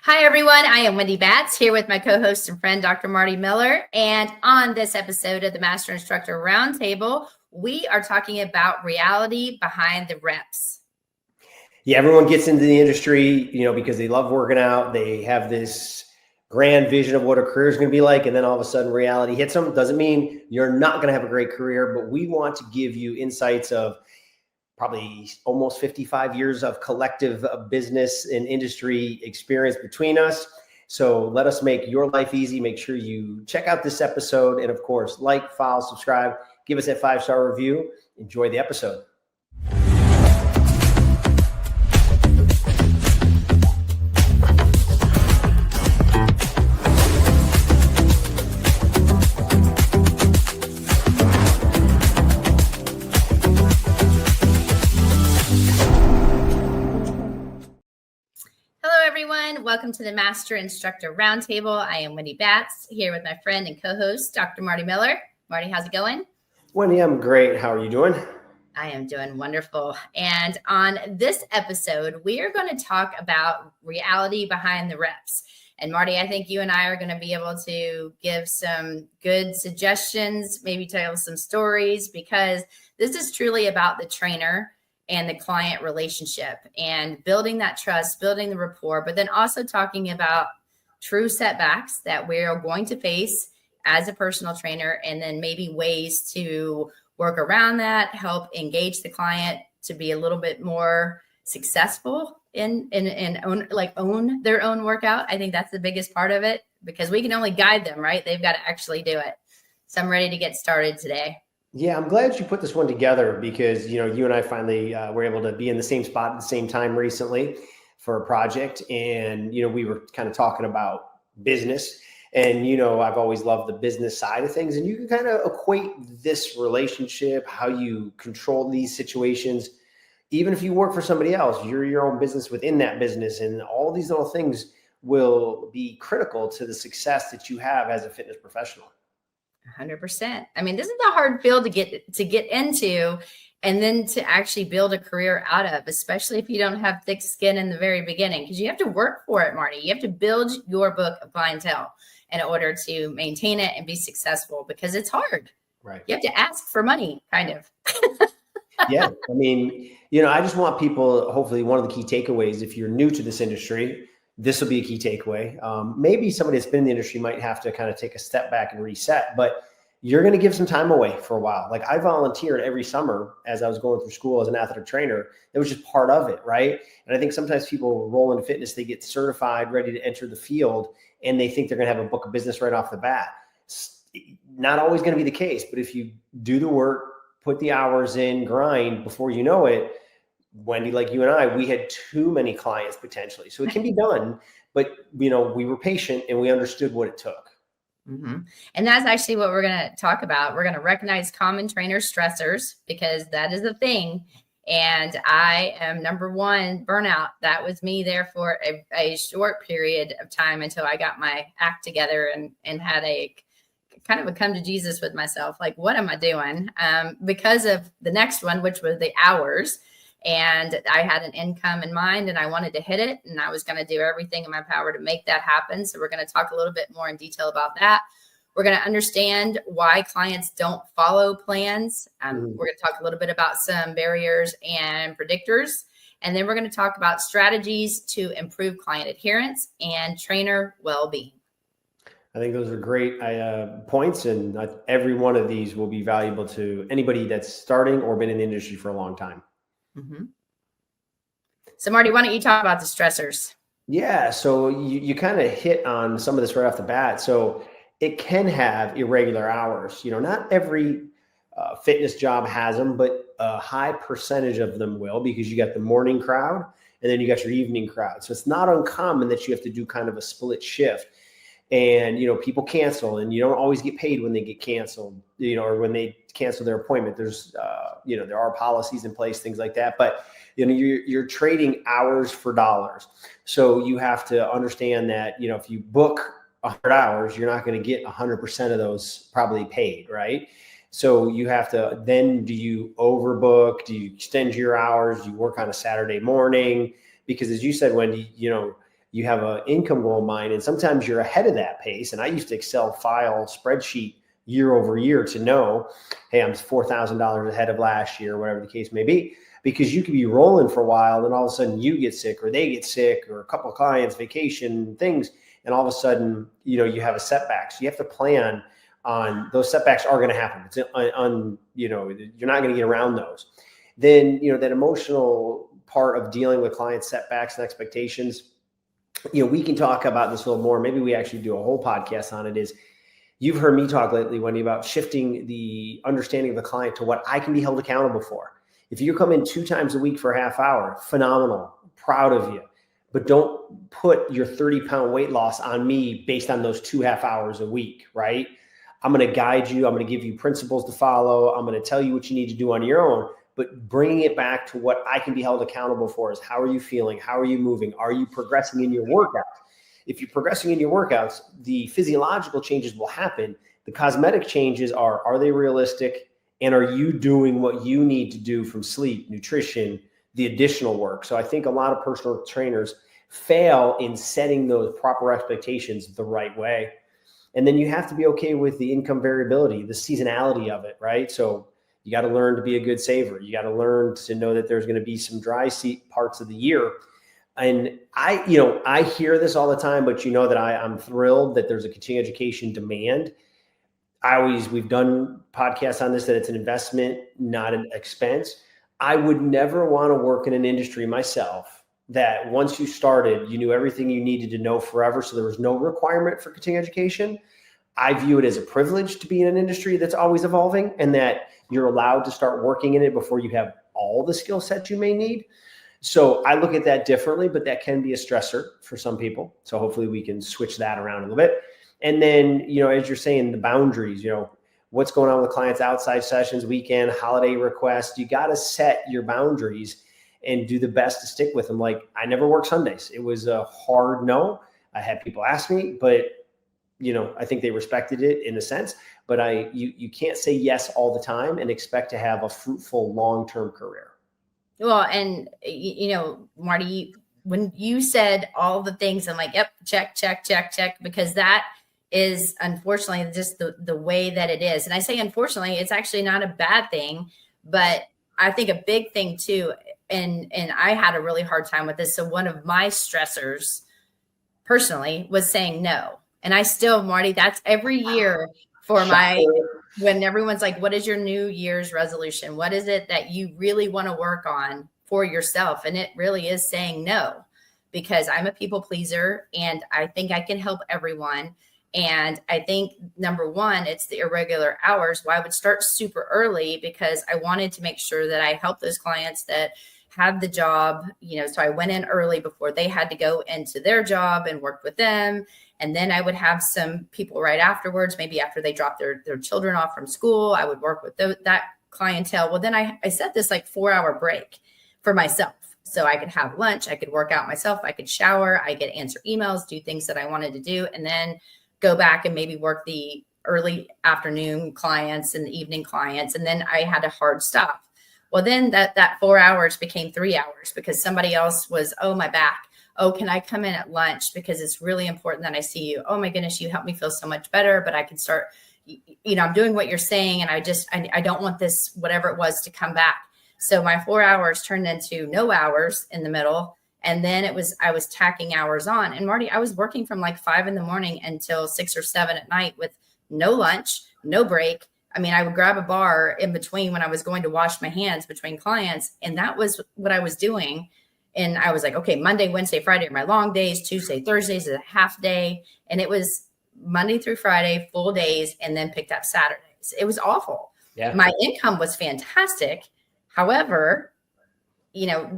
Hi, everyone. I am Wendy Batts here with my co-host and friend, Dr. Marty Miller. And on this episode of the Master Instructor Roundtable, we are talking about reality behind the reps. Yeah, everyone gets into the industry, because they love working out. They have this grand vision of what a career is going to be like. And then all of a sudden reality hits them. Doesn't mean you're not going to have a great career, but we want to give you insights of probably almost 55 years of collective business and industry experience between us. So let us make your life easy. Make sure you check out this episode. And of course, like, follow, subscribe, give us that 5-star review. Enjoy the episode. Welcome to the Master Instructor Roundtable. I am Wendy Batts here with my friend and co-host, Dr. Marty Miller. Marty, how's it going? Wendy, I'm great. How are you doing? I am doing wonderful. And on this episode, we are going to talk about reality behind the reps. And Marty, I think you and I are going to be able to give some good suggestions, maybe tell some stories, because this is truly about the trainer and the client relationship and building that trust, building the rapport, but then also talking about true setbacks that we're going to face as a personal trainer, and then maybe ways to work around that, help engage the client to be a little bit more successful in own their own workout. I think that's the biggest part of it, because we can only guide them, right? They've got to actually do it. So I'm ready to get started today. Yeah, I'm glad you put this one together, because, you and I finally were able to be in the same spot at the same time recently for a project. And, we were kind of talking about business, and, I've always loved the business side of things, and you can kind of equate this relationship, how you control these situations. Even if you work for somebody else, you're your own business within that business, and all these little things will be critical to the success that you have as a fitness professional. 100%. I mean, this is a hard field to get into, and then to actually build a career out of, especially if you don't have thick skin in the very beginning, because you have to work for it, Marty. You have to build your book of clientele in order to maintain it and be successful, because it's hard. Right. You have to ask for money, kind of. Yeah. I mean, I just want people, hopefully one of the key takeaways, if you're new to this industry, this will be a key takeaway. Maybe somebody that's been in the industry might have to kind of take a step back and reset, but you're going to give some time away for a while. Like, I volunteered every summer as I was going through school as an athletic trainer. It was just part of it, right? And I think sometimes people roll into fitness, they get certified, ready to enter the field, and they think they're going to have a book of business right off the bat. It's not always going to be the case, but if you do the work, put the hours in, grind, before you know it, Wendy, like you and I, we had too many clients potentially. So it can be done, but we were patient and we understood what it took. Mm-hmm. And that's actually what we're going to talk about. We're going to recognize common trainer stressors, because that is a thing. And I am number one, burnout. That was me there for a short period of time until I got my act together and had a kind of a come to Jesus with myself. Like, what am I doing? Because of the next one, which was the hours. And I had an income in mind, and I wanted to hit it, and I was going to do everything in my power to make that happen. So we're going to talk a little bit more in detail about that. We're going to understand why clients don't follow plans. We're going to talk a little bit about some barriers and predictors. And then we're going to talk about strategies to improve client adherence and trainer well-being. I think those are great points, and every one of these will be valuable to anybody that's starting or been in the industry for a long time. Mm-hmm. So Marty, why don't you talk about the stressors? Yeah. So you kind of hit on some of this right off the bat. So it can have irregular hours. Not every fitness job has them, but a high percentage of them will, because you got the morning crowd and then you got your evening crowd. So it's not uncommon that you have to do kind of a split shift. And, people cancel, and you don't always get paid when they get canceled, or when they cancel their appointment. There's, there are policies in place, things like that. But, you're trading hours for dollars. So you have to understand that, if you book 100 hours, you're not going to get 100% of those probably paid, right? So you have to, then do you overbook? Do you extend your hours? Do you work on a Saturday morning? Because as you said, Wendy, you have an income goal in mind, and sometimes you're ahead of that pace. And I used to Excel file spreadsheet year over year to know, hey, I'm $4,000 ahead of last year, whatever the case may be, because you could be rolling for a while and all of a sudden you get sick or they get sick or a couple of clients, vacation, things. And all of a sudden, you have a setback. So you have to plan on those setbacks are going to happen. It's you're not going to get around those. Then, that emotional part of dealing with client setbacks and expectations, we can talk about this a little more. Maybe we actually do a whole podcast on it. Is you've heard me talk lately, Wendy, about shifting the understanding of the client to what I can be held accountable for. If you come in 2 times a week for a half hour, phenomenal, proud of you. But don't put your 30-pound weight loss on me based on those 2 half hours a week, right? I'm going to guide you. I'm going to give you principles to follow. I'm going to tell you what you need to do on your own. But bringing it back to what I can be held accountable for is, how are you feeling? How are you moving? Are you progressing in your workouts? If you're progressing in your workouts, the physiological changes will happen. The cosmetic changes are they realistic? And are you doing what you need to do from sleep, nutrition, the additional work? So I think a lot of personal trainers fail in setting those proper expectations the right way. And then you have to be okay with the income variability, the seasonality of it, right? So you got to learn to be a good saver. You got to learn to know that there's going to be some dry seat parts of the year. And I hear this all the time, but that I'm thrilled that there's a continuing education demand. We've done podcasts on this, that it's an investment, not an expense. I would never want to work in an industry myself that once you started, you knew everything you needed to know forever. So there was no requirement for continuing education. I view it as a privilege to be in an industry that's always evolving, and that you're allowed to start working in it before you have all the skill sets you may need. So I look at that differently, but that can be a stressor for some people. So hopefully we can switch that around a little bit. And then, as you're saying, the boundaries, what's going on with clients, outside sessions, weekend, holiday requests, you got to set your boundaries and do the best to stick with them. Like, I never worked Sundays. It was a hard no. I had people ask me, but I think they respected it in a sense, but you can't say yes all the time and expect to have a fruitful long-term career. Well, and Marty, when you said all the things, I'm like, yep, check, because that is unfortunately just the way that it is. And I say, unfortunately, it's actually not a bad thing, but I think a big thing too, and I had a really hard time with this. So one of my stressors personally was saying no. And I still, Marty, that's every year for when everyone's like, what is your New Year's resolution? What is it that you really want to work on for yourself? And it really is saying no, because I'm a people pleaser and I think I can help everyone. And I think number one, it's the irregular hours. Well, I would start super early because I wanted to make sure that I help those clients that had the job, so I went in early before they had to go into their job and work with them. And then I would have some people right afterwards, maybe after they dropped their children off from school, I would work with that clientele. Well, then I set this 4-hour break for myself. So I could have lunch, I could work out myself, I could shower, I could answer emails, do things that I wanted to do, and then go back and maybe work the early afternoon clients and the evening clients. And then I had a hard stop. Well, then that 4 hours became 3 hours because somebody else was, oh, my back. Oh, can I come in at lunch? Because it's really important that I see you. Oh my goodness, you help me feel so much better, but I can start, I'm doing what you're saying. And I don't want this, whatever it was, to come back. So my 4 hours turned into no hours in the middle. And then I was tacking hours on. And Marty, I was working from 5 in the morning until 6 or 7 at night with no lunch, no break. I mean, I would grab a bar in between when I was going to wash my hands between clients. And that was what I was doing. And I was like, okay, Monday, Wednesday, Friday are my long days. Tuesday, Thursdays is a half day. And it was Monday through Friday, full days, and then picked up Saturdays. It was awful. Yeah. My income was fantastic. However,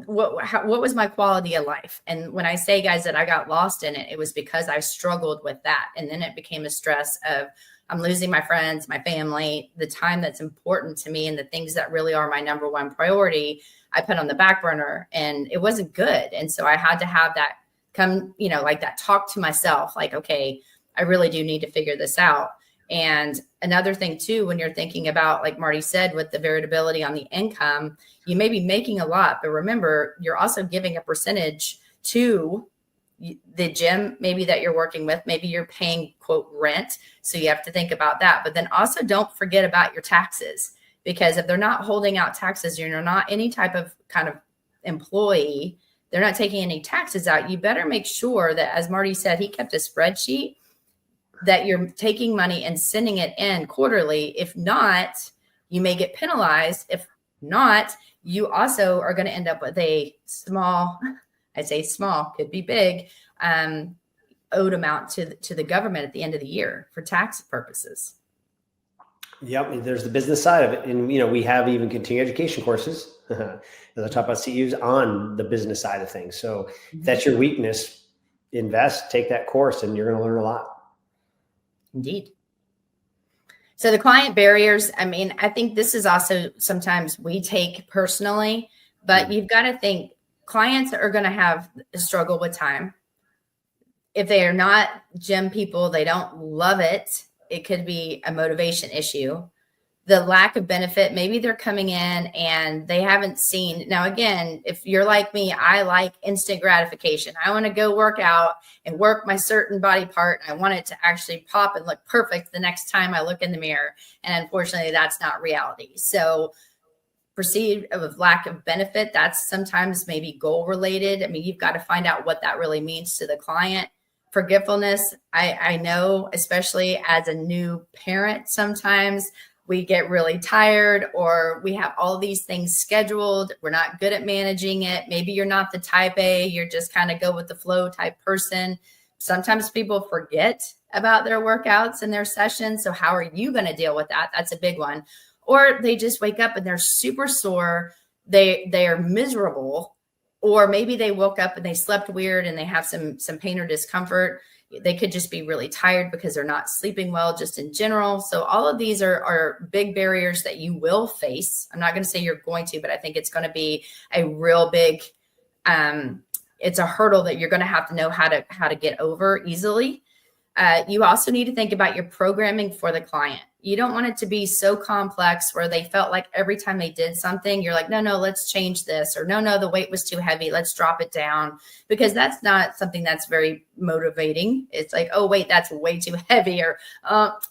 what was my quality of life? And when I say, guys, that I got lost in it, it was because I struggled with that. And then it became a stress of, I'm losing my friends, my family, the time that's important to me, and the things that really are my number one priority, I put on the back burner, and it wasn't good. And so I had to have that come, that talk to myself, okay, I really do need to figure this out. And another thing too, when you're thinking about, like Marty said, with the variability on the income, you may be making a lot, but remember, you're also giving a percentage to the gym maybe that you're working with, maybe you're paying quote rent. So you have to think about that. But then also don't forget about your taxes, because if they're not holding out taxes, you're not any type of kind of employee, they're not taking any taxes out. You better make sure that, as Marty said, he kept a spreadsheet, that you're taking money and sending it in quarterly. If not, you may get penalized. If not, you also are going to end up with a small, I say small, could be big, owed amount to the government at the end of the year for tax purposes. Yep. There's the business side of it. And, we have even continuing education courses, as I talk about CEUs, on the business side of things. So if that's your weakness, invest, take that course, and you're going to learn a lot. Indeed. So the client barriers, I think this is also sometimes we take personally, but you've got to think clients are going to have a struggle with time. If they are not gym people, they don't love it. It could be a motivation issue. The lack of benefit, maybe they're coming in and they haven't seen. Now, again, if you're like me, I like instant gratification. I want to go work out and work my certain body part. I want it to actually pop and look perfect the next time I look in the mirror. And unfortunately, that's not reality. So perceived of lack of benefit, that's sometimes maybe goal related. You've got to find out what that really means to the client. Forgetfulness, I know, especially as a new parent, sometimes we get really tired, or we have all these things scheduled. We're not good at managing it. Maybe you're not the type A, you're just kind of go with the flow type person. Sometimes people forget about their workouts and their sessions. So how are you going to deal with that? That's a big one. Or they just wake up and they're super sore. They are miserable. Or maybe they woke up and they slept weird and they have some pain or discomfort. They could just be really tired because they're not sleeping well, just in general. So all of these are big barriers that you will face. I'm not going to say you're going to, but I think it's going to be a real big, it's a hurdle that you're going to have to know how to get over easily. You also need to think about your programming for the client. You don't want it to be so complex where they felt like every time they did something, you're like, no, let's change this, or no, the weight was too heavy, let's drop it down, because that's not something that's very motivating. It's like, oh, wait, that's way too heavy, or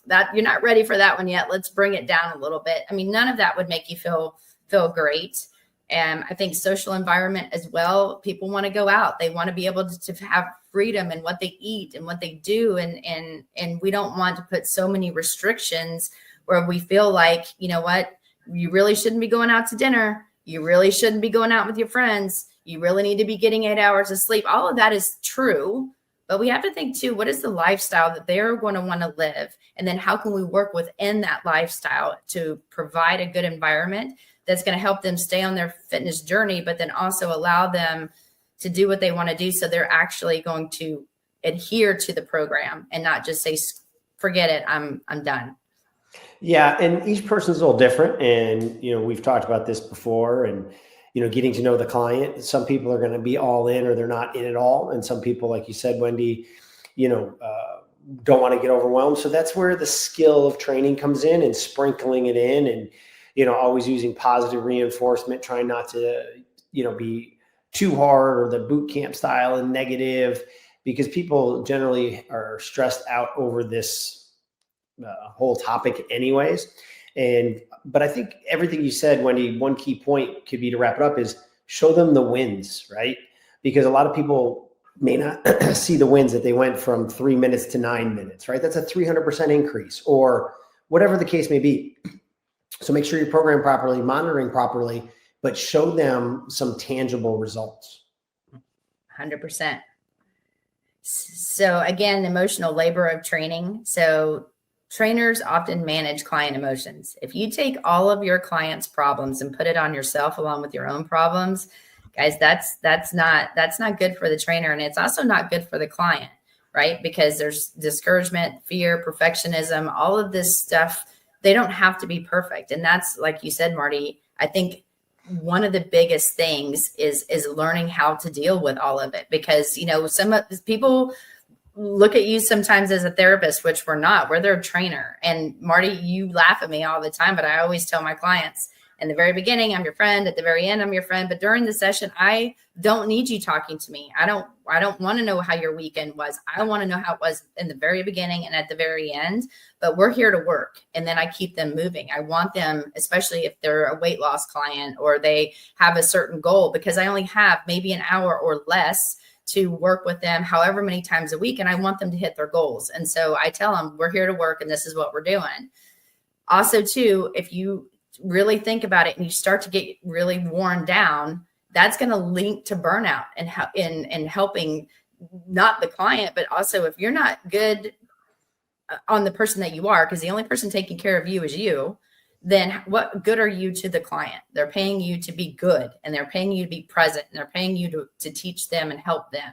that you're not ready for that one yet. Let's bring it down a little bit. None of that would make you feel great. And I think social environment as well. People want to go out. They want to be able to have freedom in what they eat and what they do. And we don't want to put so many restrictions where we feel like, you know what, you really shouldn't be going out to dinner. You really shouldn't be going out with your friends. You really need to be getting 8 hours of sleep. All of that is true. But we have to think too, what is the lifestyle that they're going to want to live? And then how can we work within that lifestyle to provide a good environment that's going to help them stay on their fitness journey, but then also allow them to do what they want to do. So they're actually going to adhere to the program and not just say, forget it, I'm done. Yeah. And each person's a little different. And, we've talked about this before, and, getting to know the client. Some people are going to be all in, or they're not in at all. And some people, like you said, Wendy, don't want to get overwhelmed. So that's where the skill of training comes in, and sprinkling it in, and, always using positive reinforcement, trying not to, be too hard, or the boot camp style and negative, because people generally are stressed out over this whole topic anyways. But I think everything you said, Wendy, one key point could be, to wrap it up, is show them the wins, right? Because a lot of people may not see the wins, that they went from 3 minutes to 9 minutes, right? That's a 300% increase, or whatever the case may be. So make sure you're programming properly, monitoring properly, but show them some tangible results. 100%. So again, emotional labor of training. So trainers often manage client emotions. If you take all of your clients' problems and put it on yourself along with your own problems, guys, that's not good for the trainer. And it's also not good for the client, right? Because there's discouragement, fear, perfectionism, all of this stuff. They don't have to be perfect. And that's, like you said, Marty, I think one of the biggest things is learning how to deal with all of it, because, some of these people look at you sometimes as a therapist, which we're not. We're their trainer. And Marty, you laugh at me all the time, but I always tell my clients, In the very beginning, I'm your friend. At the very end, I'm your friend. But during the session, I don't need you talking to me. I don't want to know how your weekend was. I want to know how it was in the very beginning and at the very end. But we're here to work. And then I keep them moving. I want them, especially if they're a weight loss client or they have a certain goal, because I only have maybe an hour or less to work with them however many times a week. And I want them to hit their goals. And so I tell them, we're here to work and this is what we're doing. Also, too, if you really think about it and you start to get really worn down, that's going to link to burnout and in helping not the client, but also if you're not good on the person that you are, because the only person taking care of you is you, then what good are you to the client? They're paying you to be good and they're paying you to be present and they're paying you to teach them and help them.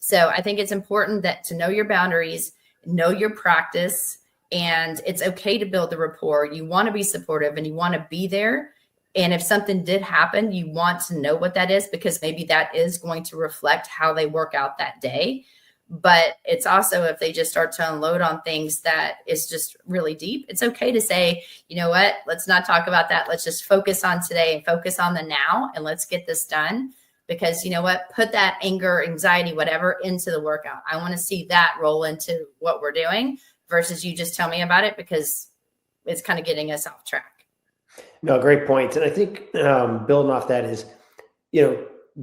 So I think it's important that to know your boundaries, know your practice, and it's okay to build the rapport. You want to be supportive and you want to be there. And if something did happen, you want to know what that is, because maybe that is going to reflect how they work out that day. But it's also, if they just start to unload on things that is just really deep, it's okay to say, you know what, let's not talk about that. Let's just focus on today and focus on the now and let's get this done. Because you know what, put that anger, anxiety, whatever into the workout. I want to see that roll into what we're doing versus you just tell me about it, because it's kind of getting us off track. No, great points. And I think building off that is,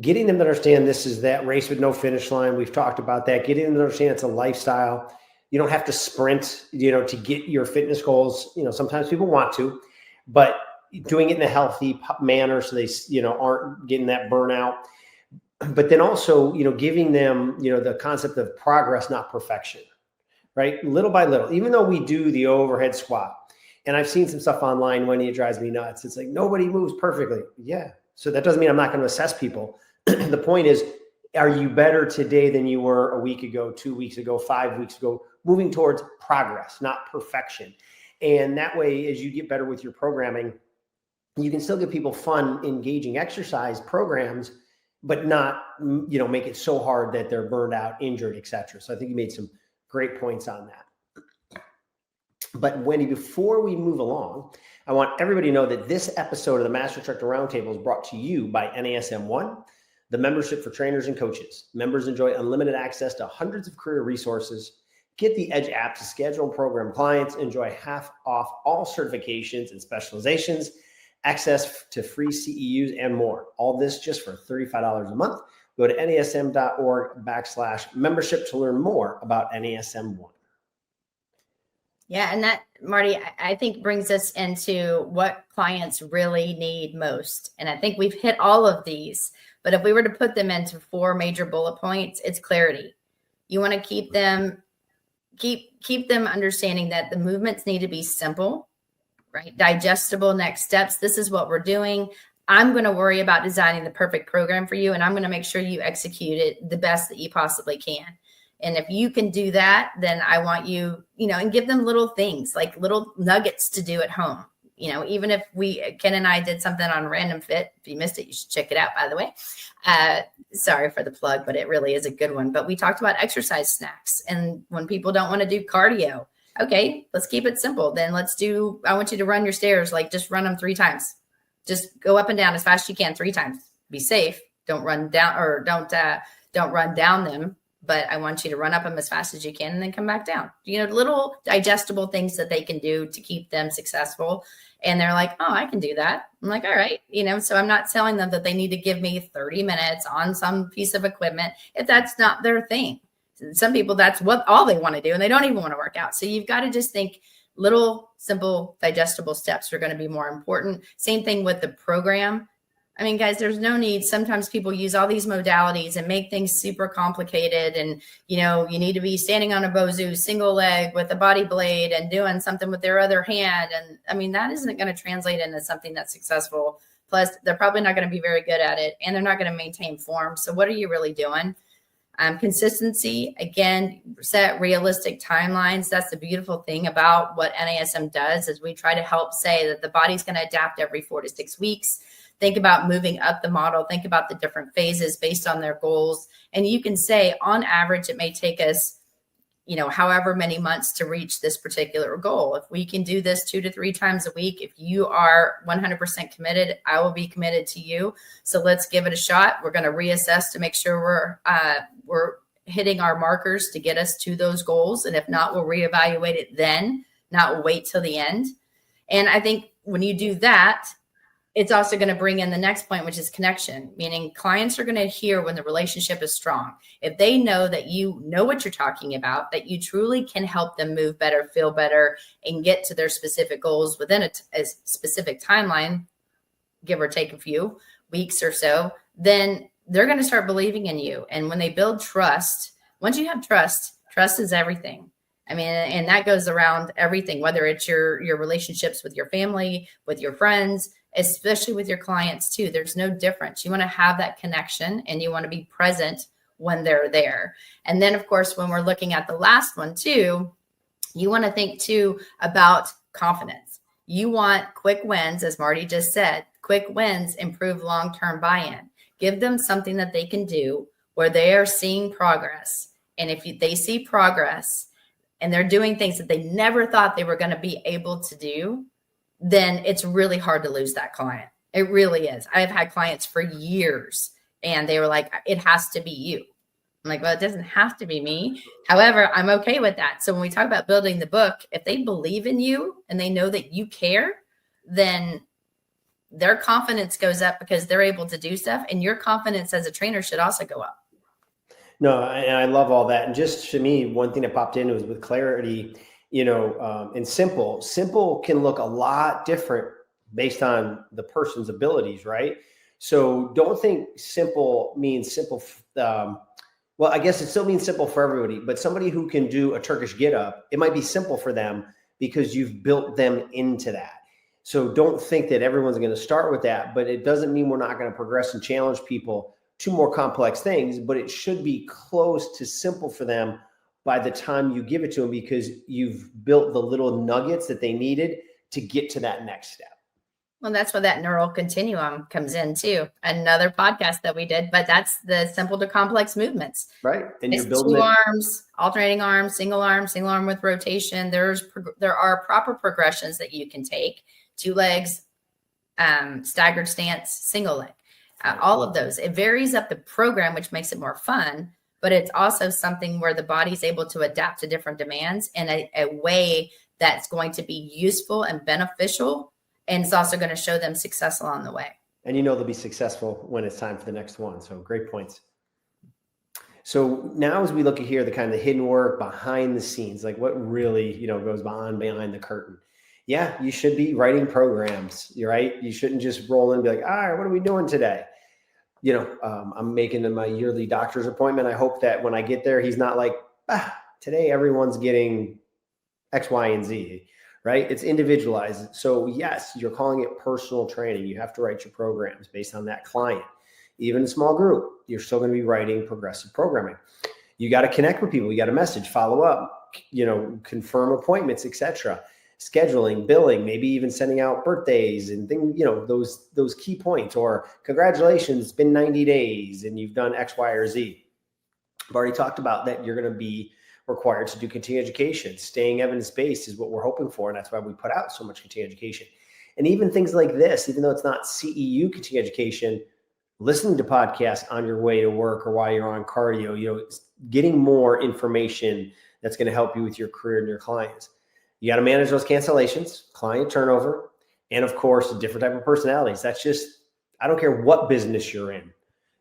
getting them to understand this is that race with no finish line. We've talked about that. Getting them to understand it's a lifestyle. You don't have to sprint, to get your fitness goals. Sometimes people want to, but doing it in a healthy manner so they, aren't getting that burnout. But then also, giving them, the concept of progress, not perfection, right? Little by little, even though we do the overhead squat, and I've seen some stuff online, Wendy, it drives me nuts. It's like, nobody moves perfectly. Yeah. So that doesn't mean I'm not going to assess people. The point is, are you better today than you were a week ago, 2 weeks ago, 5 weeks ago, moving towards progress, not perfection. And that way, as you get better with your programming, you can still give people fun, engaging exercise programs, but not, make it so hard that they're burned out, injured, et cetera. So I think you made some great points on that. But Wendy, before we move along, I want everybody to know that this episode of the Master Instructor Roundtable is brought to you by NASM 1, the membership for trainers and coaches. Members enjoy unlimited access to hundreds of career resources. Get the Edge app to schedule and program clients. Enjoy half off all certifications and specializations, access to free CEUs, and more. All this just for $35 a month. Go to nasm.org/membership to learn more about NASM 1. Yeah. And that, Marty, I think brings us into what clients really need most. And I think we've hit all of these, but if we were to put them into 4 major bullet points, it's clarity. You want to keep them understanding that the movements need to be simple, right? Digestible next steps. This is what we're doing. I'm going to worry about designing the perfect program for you, and I'm going to make sure you execute it the best that you possibly can. And if you can do that, then I want you, and give them little things, like little nuggets to do at home. Even if Ken and I did something on Random Fit, if you missed it, you should check it out, by the way. Sorry for the plug, but it really is a good one. But we talked about exercise snacks. And when people don't want to do cardio, okay, let's keep it simple. Then I want you to run your stairs, like just run them 3 times. Just go up and down as fast as you can 3 times. Be safe. Don't run down, or don't run down them. But I want you to run up them as fast as you can and then come back down. Little digestible things that they can do to keep them successful. And they're like, oh, I can do that. I'm like, all right. So I'm not telling them that they need to give me 30 minutes on some piece of equipment if that's not their thing. Some people, that's all they want to do, and they don't even want to work out. So you've got to just think little, simple, digestible steps are going to be more important. Same thing with the program. I mean, guys, there's no need. Sometimes people use all these modalities and make things super complicated. And, you need to be standing on a Bozu, single leg with a body blade and doing something with their other hand. And I mean, that isn't going to translate into something that's successful. Plus, they're probably not going to be very good at it, and they're not going to maintain form. So what are you really doing? Consistency, again, set realistic timelines. That's the beautiful thing about what NASM does, is we try to help say that the body's going to adapt every 4 to 6 weeks. Think about moving up the model. Think about the different phases based on their goals. And you can say, on average, it may take us, however many months to reach this particular goal. If we can do this 2 to 3 times a week, if you are 100% committed, I will be committed to you. So let's give it a shot. We're going to reassess to make sure we're hitting our markers to get us to those goals. And if not, we'll reevaluate it then, not wait till the end. And I think when you do that, it's also going to bring in the next point, which is connection, meaning clients are going to hear when the relationship is strong. If they know that you know what you're talking about, that you truly can help them move better, feel better, and get to their specific goals within a specific timeline, give or take a few weeks or so, then they're going to start believing in you. And when they build trust, once you have trust is everything. I mean, and that goes around everything, whether it's your relationships with your family, with your friends, especially with your clients too. There's no difference. You want to have that connection and you want to be present when they're there. And then, of course, when we're looking at the last one too, you want to think too about confidence. You want quick wins, as Marty just said. Quick wins improve long-term buy-in. Give them something that they can do where they are seeing progress. And if they see progress and they're doing things that they never thought they were going to be able to do, then it's really hard to lose that client. It really is. I've had clients for years and they were like, it has to be you. I'm like, well, it doesn't have to be me. However, I'm okay with that. So when we talk about building the book, if they believe in you and they know that you care, then their confidence goes up because they're able to do stuff. And your confidence as a trainer should also go up. No, and I love all that. And just to me, one thing that popped in was with clarity, and simple can look a lot different based on the person's abilities, right? So don't think simple means simple. Well, I guess it still means simple for everybody, but somebody who can do a Turkish get up, it might be simple for them because you've built them into that. So don't think that everyone's going to start with that, but it doesn't mean we're not going to progress and challenge people to more complex things, but it should be close to simple for them by the time you give it to them because you've built the little nuggets that they needed to get to that next step. Well, that's where that neural continuum comes in too. Another podcast that we did, but that's the simple to complex movements. Right. And it's you're building 2 arms, alternating arms, single arm with rotation. There are proper progressions that you can take. 2 legs, staggered stance, single leg, all of those. It varies up the program, which makes it more fun, but it's also something where the body's able to adapt to different demands in a way that's going to be useful and beneficial. And it's also going to show them success along the way. And they'll be successful when it's time for the next one. So great points. So now as we look at here, the kind of the hidden work behind the scenes, like what really, goes behind the curtain. Yeah, you should be writing programs. You're right. You shouldn't just roll in and be like, all right, what are we doing today? I'm making my yearly doctor's appointment. I hope that when I get there, he's not like, today everyone's getting X, Y, and Z. Right? It's individualized. So yes, you're calling it personal training. You have to write your programs based on that client. Even a small group, you're still going to be writing progressive programming. You got to connect with people. You got to message, follow up, confirm appointments, etc. Scheduling, billing, maybe even sending out birthdays and things, those key points, or congratulations, it's been 90 days and you've done X, Y, or Z. I've already talked about that. You're going to be required to do continuing education. Staying evidence-based is what we're hoping for. And that's why we put out so much continuing education. And even things like this, even though it's not CEU continuing education, listening to podcasts on your way to work or while you're on cardio, getting more information that's going to help you with your career and your clients. You got to manage those cancellations, client turnover, and of course, a different type of personalities. That's just, I don't care what business you're in.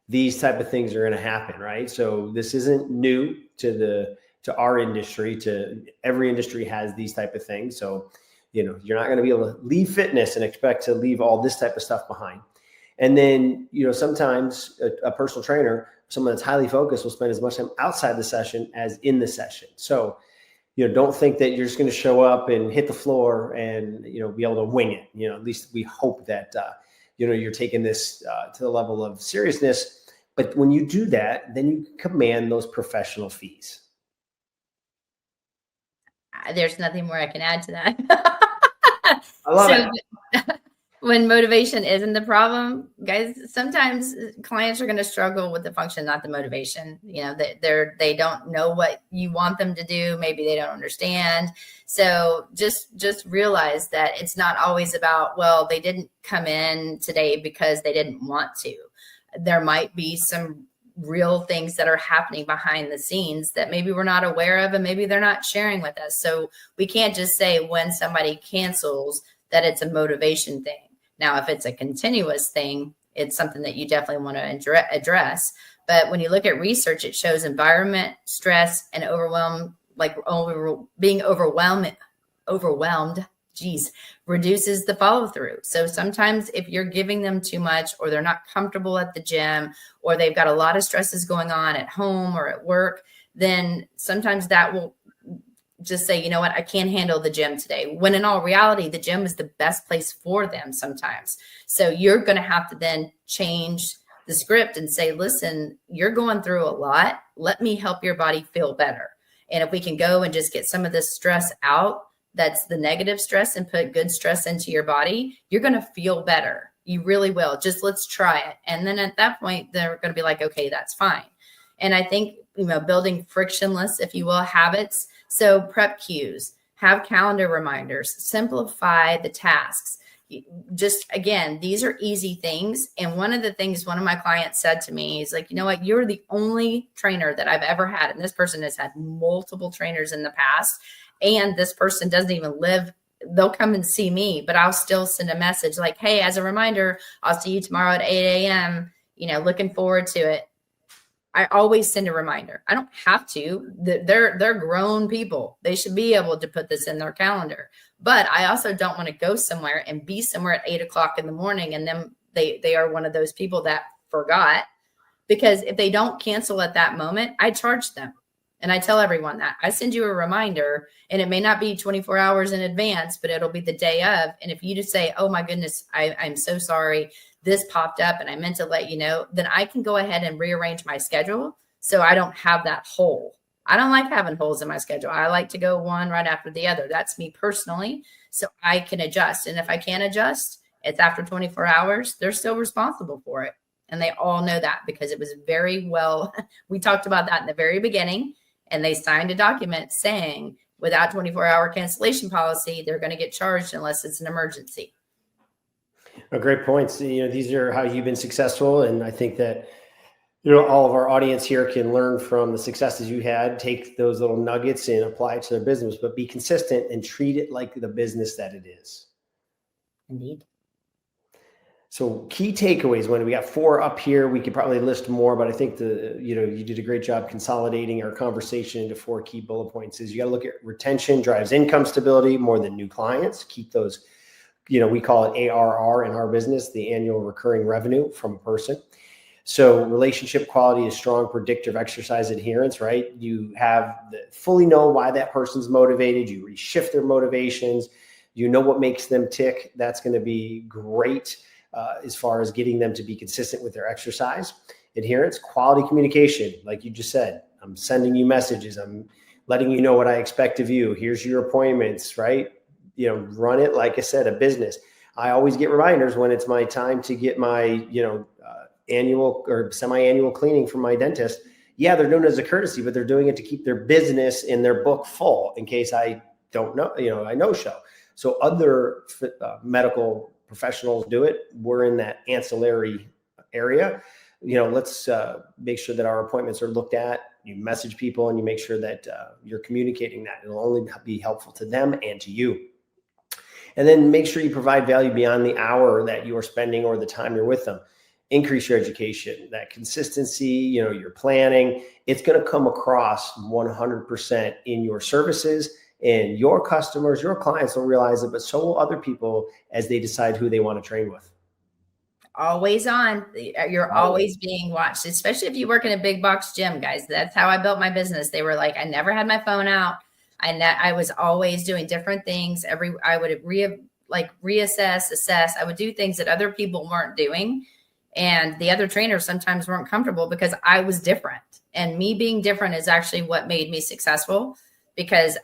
These type of things are going to happen, right? So this isn't new to our industry. To every industry has these type of things. So, you're not going to be able to leave fitness and expect to leave all this type of stuff behind. And then, sometimes a personal trainer, someone that's highly focused, will spend as much time outside the session as in the session. So, don't think that you're just going to show up and hit the floor and, be able to wing it. At least we hope that, you're taking this to the level of seriousness. But when you do that, then you command those professional fees. There's nothing more I can add to that. I love it. when motivation isn't the problem, guys, sometimes clients are going to struggle with the function, not the motivation. You know, they don't know what you want them to do. Maybe they don't understand. So just realize that it's not always about, well, they didn't come in today because they didn't want to. There might be some real things that are happening behind the scenes that maybe we're not aware of, and maybe they're not sharing with us. So we can't just say when somebody cancels that it's a motivation thing. Now, if it's a continuous thing, it's something that you definitely want to address. But when you look at research, it shows environment, stress, and being overwhelmed, reduces the follow through. So sometimes if you're giving them too much, or they're not comfortable at the gym, or they've got a lot of stresses going on at home or at work, then sometimes that will just say, you know what, I can't handle the gym today. When in all reality, the gym is the best place for them sometimes. So you're going to have to then change the script and say, listen, you're going through a lot. Let me help your body feel better. And if we can go and just get some of this stress out, that's the negative stress, and put good stress into your body, you're going to feel better. You really will. Just let's try it. And then at that point, they're going to be like, okay, that's fine. And I think, building frictionless, if you will, habits. So prep cues, have calendar reminders, simplify the tasks. Just, again, these are easy things. And one of the things one of my clients said to me is like, you know what, you're the only trainer that I've ever had. And this person has had multiple trainers in the past. And this person doesn't even live, they'll come and see me, but I'll still send a message like, hey, as a reminder, I'll see you tomorrow at 8 a.m. Looking forward to it. I always send a reminder. I don't have to. They're grown people. They should be able to put this in their calendar. But I also don't want to go somewhere and be somewhere at 8 o'clock in the morning, and then they are one of those people that forgot. Because if they don't cancel at that moment, I charge them. And I tell everyone that. I send you a reminder, and it may not be 24 hours in advance, but it'll be the day of. And if you just say, oh my goodness, I'm so sorry, this popped up and I meant to let you know, then I can go ahead and rearrange my schedule so I don't have that hole. I don't like having holes in my schedule. I like to go one right after the other. That's me personally. So I can adjust. And if I can't adjust, it's after 24 hours. They're still responsible for it. And they all know that because it was very well, we talked about that in the very beginning. And they signed a document saying without 24-hour cancellation policy, they're going to get charged unless it's an emergency. Great points. These are how you've been successful. And I think that, all of our audience here can learn from the successes you had, take those little nuggets and apply it to their business, but be consistent and treat it like the business that it is. Indeed. So key takeaways, Wendy, we got 4 up here. We could probably list more, but I think you did a great job consolidating our conversation into 4 key bullet points. Is you got to look at retention drives income stability more than new clients. Keep those, we call it ARR in our business, the annual recurring revenue from a person. So relationship quality is strong predictor of exercise adherence, right? You have fully know why that person's motivated. You reshift their motivations. You know what makes them tick. That's going to be great. As far as getting them to be consistent with their exercise. Adherence, quality communication, like you just said, I'm sending you messages. I'm letting you know what I expect of you. Here's your appointments, right? Run it, like I said, a business. I always get reminders when it's my time to get my, annual or semi-annual cleaning from my dentist. Yeah, they're doing it as a courtesy, but they're doing it to keep their business in their book full in case I don't know, I no-show. So other medical professionals do it. We're in that ancillary area. Let's make sure that our appointments are looked at. You message people and you make sure that you're communicating that. It'll only be helpful to them and to you. And then make sure you provide value beyond the hour that you are spending or the time you're with them. Increase your education, that consistency, your planning. It's going to come across 100% in your services. And your customers, your clients will realize it, but so will other people as they decide who they want to train with. Always on. You're always being watched, especially if you work in a big box gym, guys. That's how I built my business. They were like, I never had my phone out. I was always doing different things. I would reassess, assess. I would do things that other people weren't doing. And the other trainers sometimes weren't comfortable because I was different. And me being different is actually what made me successful. because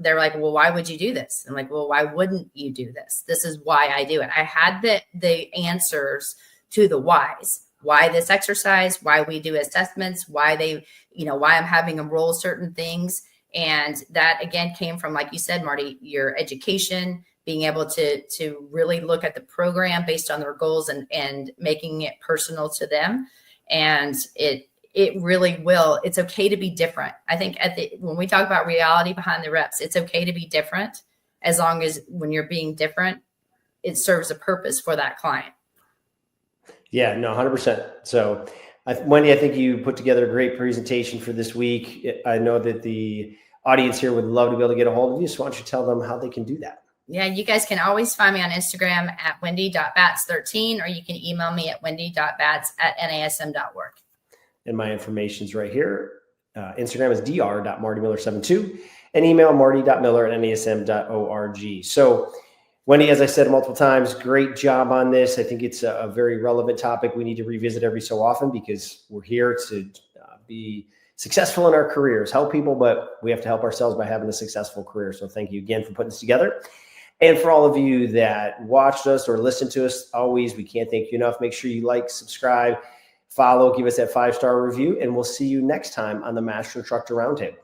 they're like, well, why would you do this? I'm like, well, why wouldn't you do this? This is why I do it. I had the answers to the whys, why this exercise, why we do assessments, why why I'm having them roll certain things. And that again came from, like you said, Marty, your education, being able to really look at the program based on their goals and making it personal to them. And it really will. It's okay to be different. I think when we talk about reality behind the reps, it's okay to be different, as long as when you're being different, it serves a purpose for that client. Yeah, no, 100%. So Wendy, I think you put together a great presentation for this week. I know that the audience here would love to be able to get a hold of you. So why don't you tell them how they can do that? Yeah, you guys can always find me on Instagram at wendy.batts13, or you can email me at wendy.batts@nasm.org. And my information's right here. Instagram is dr.martymiller72 and email marty.miller@nasm.org. So Wendy, as I said multiple times, great job on this. I think it's a very relevant topic we need to revisit every so often, because we're here to be successful in our careers, help people, but we have to help ourselves by having a successful career. So thank you again for putting this together. And for all of you that watched us or listened to us, always, we can't thank you enough. Make sure you like, subscribe, follow, give us that 5-star review, and we'll see you next time on the Master Instructor Roundtable.